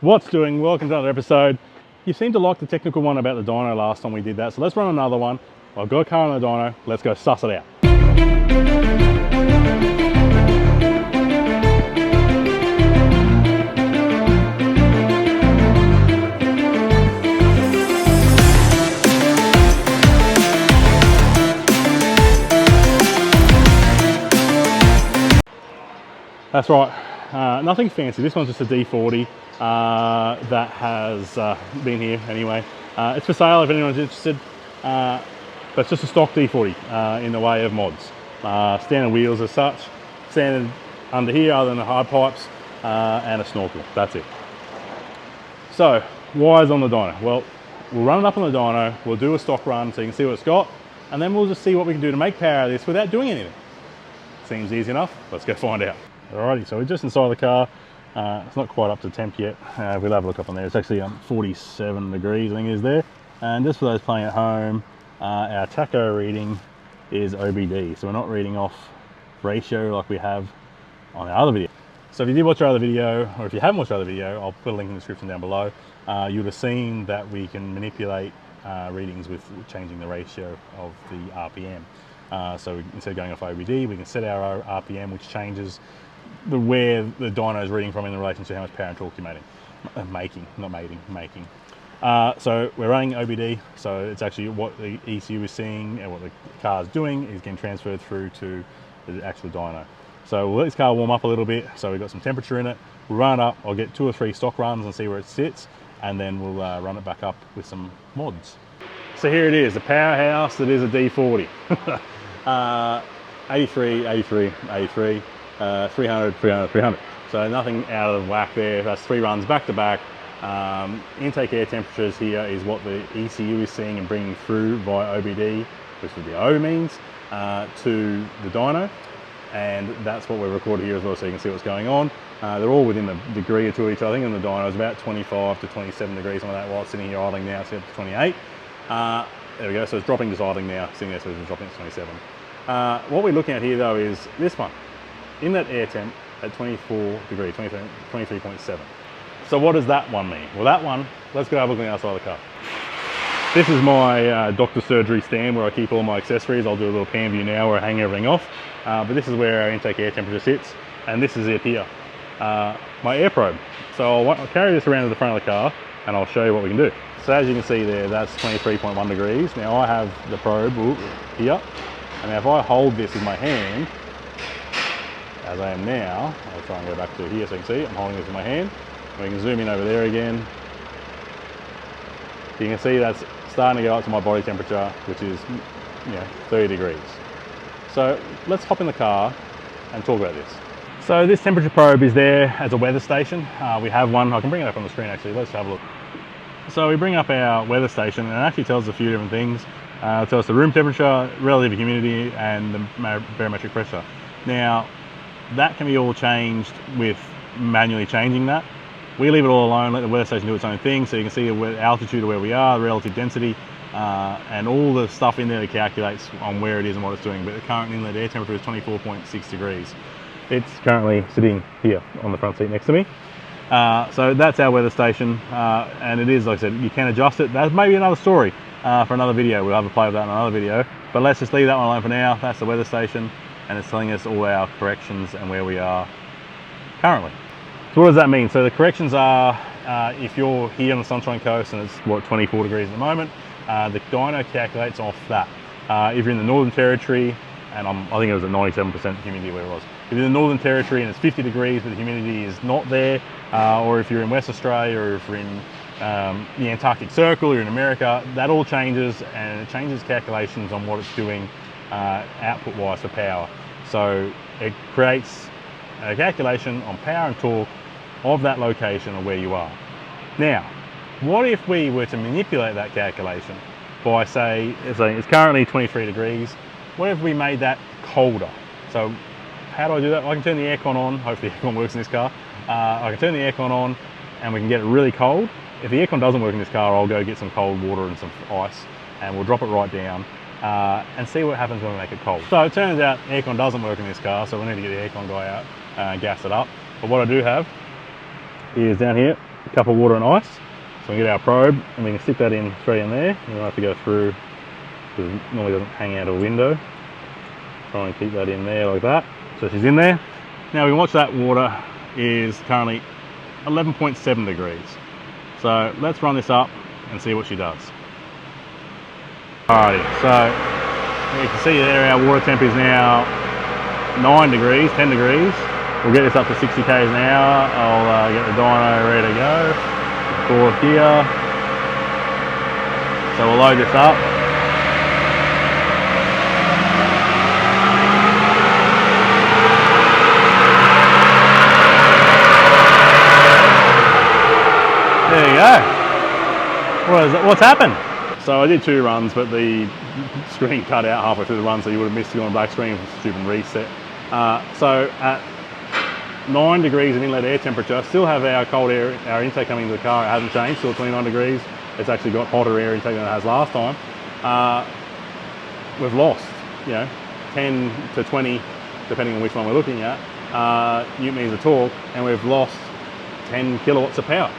What's doing? Welcome to another episode. You seemed to like the technical one about the dyno last time we did that, so let's run another one. I've got a car on the dyno, let's go suss it out. That's right, nothing fancy. This one's just a D40 that has been here anyway. It's for sale if anyone's interested, but it's just a stock D40 in the way of mods. Standard wheels as such, standard under here other than the hard pipes, and a snorkel, that's it. So, wires on the dyno? Well, we'll run it up on the dyno, we'll do a stock run so you can see what it's got, and then we'll just see what we can do to make power of this without doing anything. Seems easy enough, let's go find out. Alrighty, so we're just inside the car. It's not quite up to temp yet. We'll have a look up on there. It's actually 47 degrees, I think it is there. And just for those playing at home, our tacho reading is OBD. So we're not reading off ratio like we have on our other video. So if you did watch our other video, or if you haven't watched our other video, I'll put a link in the description down below. You would have seen that we can manipulate readings with changing the ratio of the RPM. So instead of going off OBD, we can set our RPM, which changes where the dyno is reading from in relation to how much power and torque you're making. So we're running OBD, so it's actually what the ECU is seeing and what the car is doing is getting transferred through to the actual dyno. So we'll let this car warm up a little bit, so we've got some temperature in it. We'll run it up, I'll get 2 or 3 stock runs and see where it sits, and then we'll run it back up with some mods. So here it is, the powerhouse that is a D40. 83, 83, 83. 300, 300, 300. So nothing out of whack there. That's 3 runs back to back. Intake air temperatures here is what the ECU is seeing and bringing through via OBD, which is the O means, to the dyno. And that's what we've recorded here as well, so you can see what's going on. They're all within a degree or two of each other. I think in the dyno is about 25 to 27 degrees, something like that, while it's sitting here idling now, it's up to 28. There we go, so it's dropping just idling now, sitting there, so it's dropping to 27. What we're looking at here though is this one. In that air temp at 24 degrees, 23.7. So what does that one mean? Well, that one, let's go have a look on the outside of the car. This is my doctor surgery stand where I keep all my accessories. I'll do a little pan view now where I hang everything off. But this is where our intake air temperature sits, and this is it here, my air probe. So I'll carry this around to the front of the car and I'll show you what we can do. So as you can see there, that's 23.1 degrees. Now I have the probe here, and now if I hold this with my hand, as I am now, I'll try and go back to here so you can see, I'm holding this in my hand. We can zoom in over there again. You can see that's starting to go up to my body temperature, which is 30 degrees. So let's hop in the car and talk about this. So this temperature probe is there as a weather station. We have one, I can bring it up on the screen actually, let's have a look. So we bring up our weather station and it actually tells us a few different things. It tells us the room temperature, relative humidity, and the barometric pressure. Now, that can be all changed with manually changing that. We leave it all alone, let the weather station do its own thing, so you can see the altitude of where we are, the relative density, and all the stuff in there that calculates on where it is and what it's doing. But the current inlet air temperature is 24.6 degrees. It's currently sitting here on the front seat next to me. So that's our weather station, and it is, like I said, you can adjust it. That's maybe another story for another video. We'll have a play with that in another video. But let's just leave that one alone for now. That's the weather station, and it's telling us all our corrections and where we are currently. So what does that mean? So the corrections are, if you're here on the Sunshine Coast and it's what, 24 degrees at the moment, the dyno calculates off that. If you're in the Northern Territory, and I think it was at 97% humidity where it was. If you're in the Northern Territory and it's 50 degrees but the humidity is not there, or if you're in West Australia, or if you're in the Antarctic Circle, you're in America, that all changes, and it changes calculations on what it's doing output wise for power. So it creates a calculation on power and torque of that location or where you are. Now, what if we were to manipulate that calculation by say it's currently 23 degrees, what if we made that colder? So how do I do that? I can turn the aircon on, hopefully the aircon works in this car. I can turn the aircon on and we can get it really cold. If the aircon doesn't work in this car, I'll go get some cold water and some ice and we'll drop it right down and see what happens when we make it cold. So it turns out aircon doesn't work in this car, so we need to get the aircon guy out and gas it up. But what I do have is down here, cup of water and ice. So we get our probe and we can stick that in straight in there. We don't have to go through, because it normally doesn't hang out of a window. Try and keep that in there like that. So she's in there. Now we can watch that water is currently 11.7 degrees. So let's run this up and see what she does. Alrighty, so you can see there our water temp is now 9 degrees, 10 degrees. We'll get this up to 60 k's an hour. I'll get the dyno ready to go. Fourth gear. So we'll load this up. There you go. What's happened? So I did 2 runs, but the screen cut out halfway through the run, so you would have missed it on the black screen with a stupid reset. So at 9 degrees in inlet air temperature, still have our cold air, our intake coming into the car. It hasn't changed, still 29 degrees. It's actually got hotter air intake than it has last time. We've lost, 10 to 20, depending on which one we're looking at, newton meters of torque, and we've lost 10 kilowatts of power.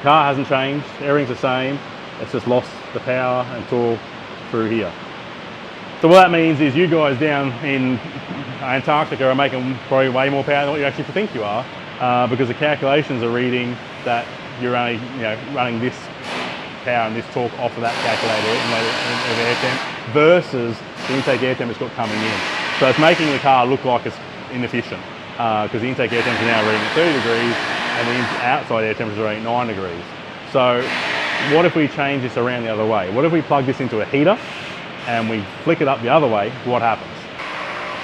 Car hasn't changed, everything's the same. It's just lost the power and torque through here. So what that means is you guys down in Antarctica are making probably way more power than what you actually think you are, because the calculations are reading that you're only running this power and this torque off of that calculated air temp versus the intake air temp it's got coming in. So it's making the car look like it's inefficient, because the intake air temp is now reading 30 degrees and the outside air temperature is reading 9 degrees. So what if we change this around the other way? What if we plug this into a heater and we flick it up the other way? What happens?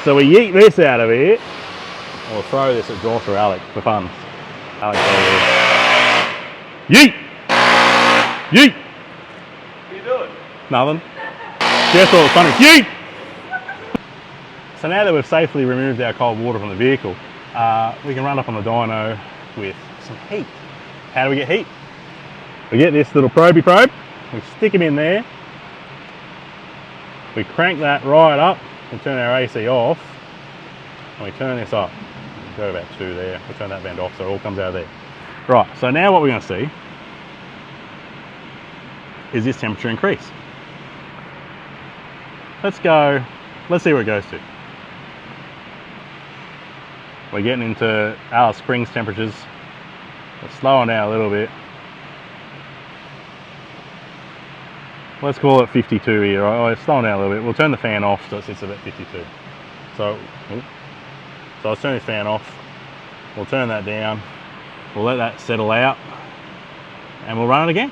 So we yeet this out of here. We'll throw this at Josh or Alec for fun. Alex, yeet! Yeet! What are you doing? Nothing. Just thought it was funny. Yeet! So now that we've safely removed our cold water from the vehicle, we can run up on the dyno with some heat. How do we get heat? We get this little probey probe, we stick him in there, we crank that right up and turn our AC off, and we turn this up. Go about 2 there, we turn that vent off so it all comes out of there. Right, so now what we're going to see is this temperature increase. Let's see where it goes to. We're getting into Alice Springs temperatures. We're slowing down a little bit. Let's call it 52 here. It's slowing down a little bit. We'll turn the fan off so it sits about 52. So let's turn this fan off. We'll turn that down. We'll let that settle out and we'll run it again.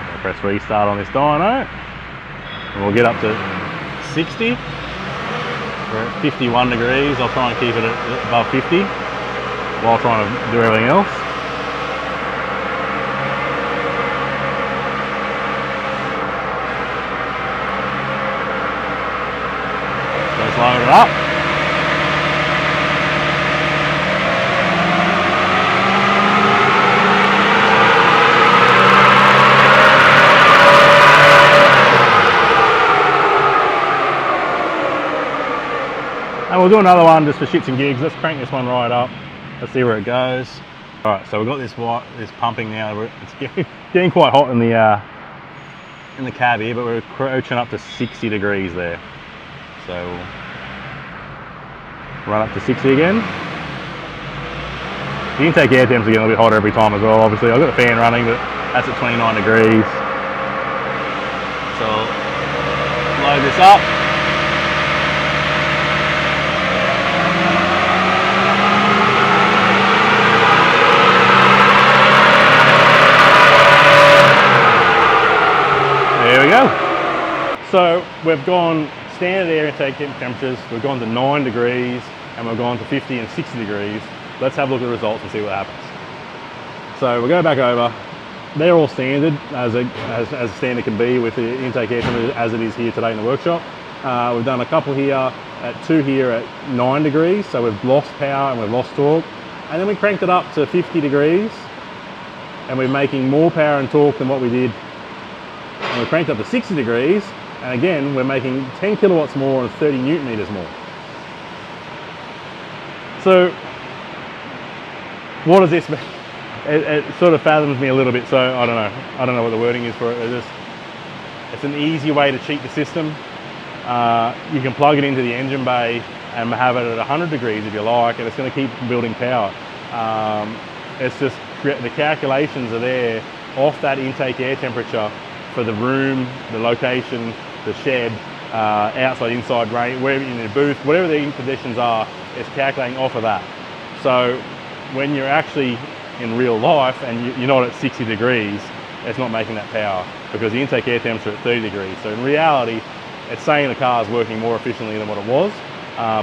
We'll press restart on this dyno and we'll get up to 60. We're at 51 degrees. I'll try and keep it above 50 while trying to do everything else. So let's load it up. And we'll do another one just for shits and gigs. Let's crank this one right up. Let's see where it goes. All right, so we've got this pumping now. It's getting quite hot in the cab here, but we're approaching up to 60 degrees there. So we'll run up to 60 again. The intake air temps are getting a bit hotter every time as well. Obviously, I've got the fan running, but that's at 29 degrees. So load this up. There we go. So we've gone standard air intake temperatures, we've gone to 9 degrees, and we've gone to 50 and 60 degrees. Let's have a look at the results and see what happens. So we'll go back over. They're all standard, as standard can be with the intake air temperature as it is here today in the workshop. We've done a couple here, 2 here at 9 degrees, so we've lost power and we've lost torque. And then we cranked it up to 50 degrees, and we're making more power and torque than what we did. And we cranked up to 60 degrees, And again, we're making 10 kilowatts more and 30 newton meters more. So what does this mean? It sort of fathoms me a little bit, so I don't know what the wording is for it. It's an easy way to cheat the system. You can plug it into the engine bay and have it at 100 degrees if you like, and it's going to keep building power. It's just the calculations are there off that intake air temperature for the room, the location, the shed, outside, inside, rain, wherever in the booth, whatever the conditions are, it's calculating off of that. So when you're actually in real life and you're not at 60 degrees, it's not making that power because the intake air temps are at 30 degrees. So in reality, it's saying the car is working more efficiently than what it was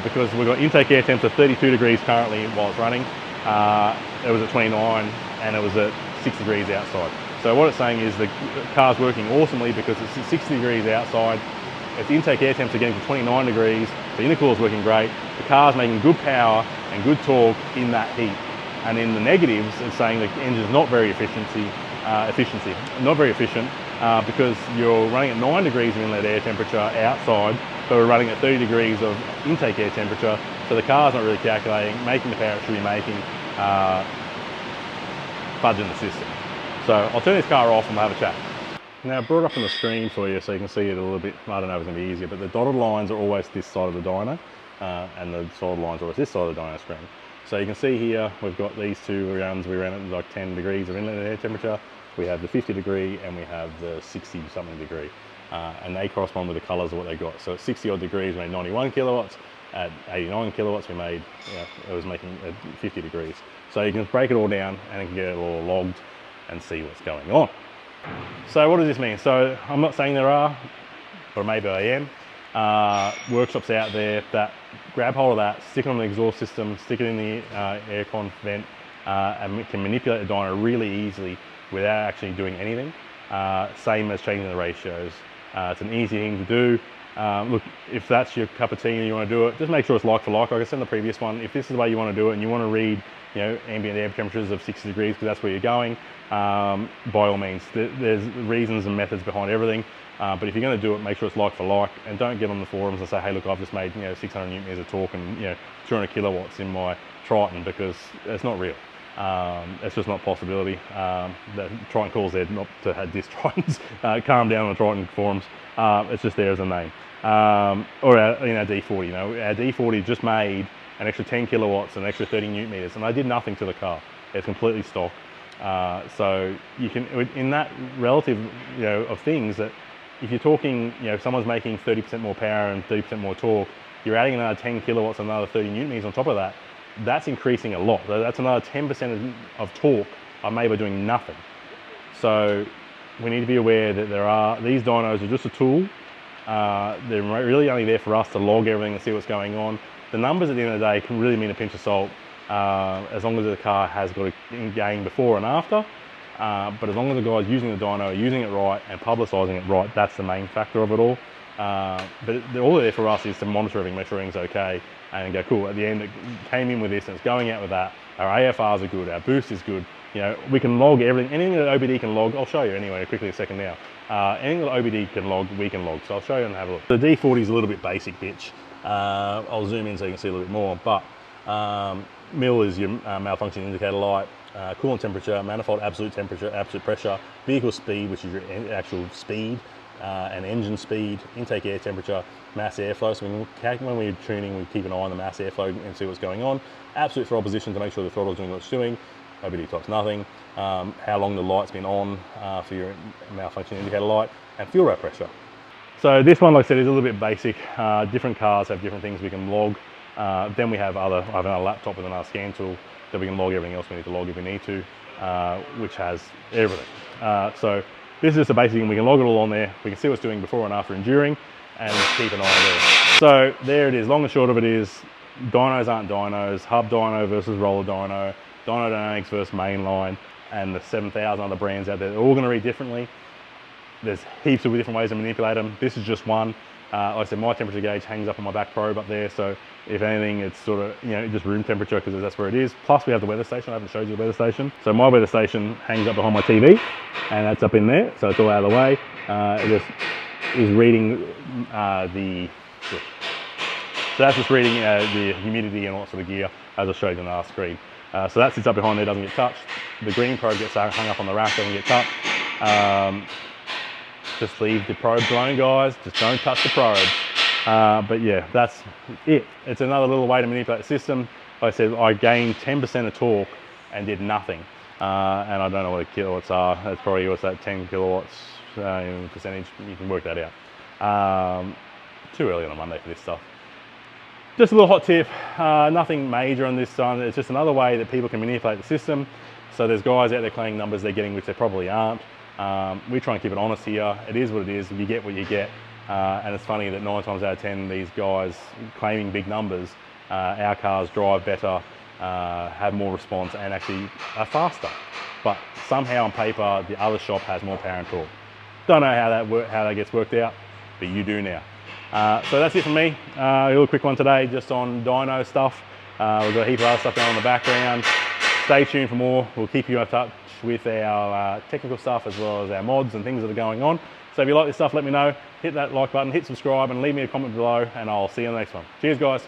because we've got intake air temps at 32 degrees currently while it's running. It was at 29 and it was at 6 degrees outside. So what it's saying is the car's working awesomely because it's at 60 degrees outside. Its intake air temps are getting to 29 degrees. The intercooler is working great. The car's making good power and good torque in that heat. And in the negatives, it's saying the engine's not very not very efficient because you're running at 9 degrees of inlet air temperature outside, but we're running at 30 degrees of intake air temperature. So the car's not really calculating, making the power it should be making, fudging the system. So I'll turn this car off and we'll have a chat. Now I brought it up on the screen for you so you can see it a little bit. I don't know if it's going to be easier, but the dotted lines are always this side of the dyno and the solid lines are always this side of the dyno screen. So you can see here we've got these two runs. We ran at like 10 degrees of inlet air temperature. We have the 50 degree and we have the 60 something degree. And they correspond with the colours of what they got. So at 60 odd degrees we made 91 kilowatts. At 89 kilowatts we made, it was making 50 degrees. So you can break it all down and you can get it all logged and see what's going on. So what does this mean? So I'm not saying there are, but maybe I am, workshops out there that grab hold of that, stick it on the exhaust system, stick it in the aircon vent, and can manipulate the dyno really easily without actually doing anything. Same as changing the ratios. It's an easy thing to do. Look, if that's your cup of tea and you want to do it, just make sure it's like for like. Like I said in the previous one, if this is the way you want to do it and you want to read, ambient air temperatures of 60 degrees because that's where you're going, by all means. There's reasons and methods behind everything. But if you're going to do it, make sure it's like for like, and don't get on the forums and say, hey, look, I've just made 600 newton meters of torque and 200 kilowatts in my Triton, because it's not real. It's just not a possibility. The Triton calls there not to have diss Tritons. Calm down on the Triton forums. It's just there as a name. Or our D40. Our D40 just made an extra 10 kilowatts and an extra 30 newton meters, and I did nothing to the car. It's completely stock. So you can, in that relative, of things, that if you're talking, someone's making 30% more power and 30% more torque, you're adding another 10 kilowatts and another 30 newton meters on top of that. That's increasing a lot. That's another 10% of torque I made by doing nothing. So we need to be aware that these dynos are just a tool. They're really only there for us to log everything and see what's going on. The numbers at the end of the day can really mean a pinch of salt, as long as the car has got a gain before and after. But as long as the guy's using the dyno, are using it right and publicising it right, that's the main factor of it all. But all they're there for us is to monitor everything, make sure everything's okay, and go, cool, at the end it came in with this and it's going out with that. Our AFRs are good, our boost is good. We can log everything, anything that OBD can log, I'll show you anyway quickly in a second now. Anything that OBD can log, we can log. So I'll show you and have a look. The D40 is a little bit basic, bitch. I'll zoom in so you can see a little bit more, but MIL is your malfunction indicator light, coolant temperature, manifold absolute temperature, absolute pressure, vehicle speed, which is your actual speed, and engine speed, intake air temperature, mass airflow. So when we're tuning, we keep an eye on the mass airflow and see what's going on. Absolute throttle position to make sure the throttle's doing what it's doing. OBD types nothing. How long the light's been on for your malfunction indicator light, and fuel rate pressure. So this one, like I said, is a little bit basic. Different cars have different things we can log. Then we have I have another laptop with another scan tool that we can log everything else we need to log if we need to, which has everything. So this is just a basic thing. We can log it all on there. We can see what's doing before and after and during, and keep an eye on there. So there it is. Long and short of it is, dynos aren't dynos. Hub dyno versus roller dyno, dyno dynamics versus mainline, and the 7,000 other brands out there. They're all going to read differently. There's heaps of different ways to manipulate them. This is just one. Like I said, my temperature gauge hangs up on my back probe up there, so if anything, it's sort of, just room temperature because that's where it is. Plus we have the weather station. I haven't showed you the weather station. So my weather station hangs up behind my TV, and that's up in there, so it's all out of the way. It just is reading so that's just reading the humidity and all that sort of gear, as I showed you on the last screen. So that sits up behind there, doesn't get touched. The green probe gets hung up on the rack, doesn't get touched. Just leave the probes alone, guys. Just don't touch the probes. But yeah, that's it. It's another little way to manipulate the system. Like I said, I gained 10% of torque and did nothing. And I don't know what the kilowatts are. That's probably what's that 10 kilowatts percentage. You can work that out. Too early on a Monday for this stuff. Just a little hot tip, nothing major on this one. It's just another way that people can manipulate the system. So there's guys out there claiming numbers they're getting which they probably aren't. We try and keep it honest here. It is what it is. You get what you get. And it's funny that 9 times out of 10, these guys claiming big numbers, our cars drive better, have more response, and actually are faster. But somehow on paper, the other shop has more power and torque. Don't know how that gets worked out, but you do now. So that's it from me. A little quick one today, just on dyno stuff. We've got a heap of other stuff going on in the background. Stay tuned for more. We'll keep you in touch with our technical stuff as well as our mods and things that are going on. So if you like this stuff, let me know. Hit that like button, hit subscribe, and leave me a comment below, and I'll see you on the next one. Cheers, guys.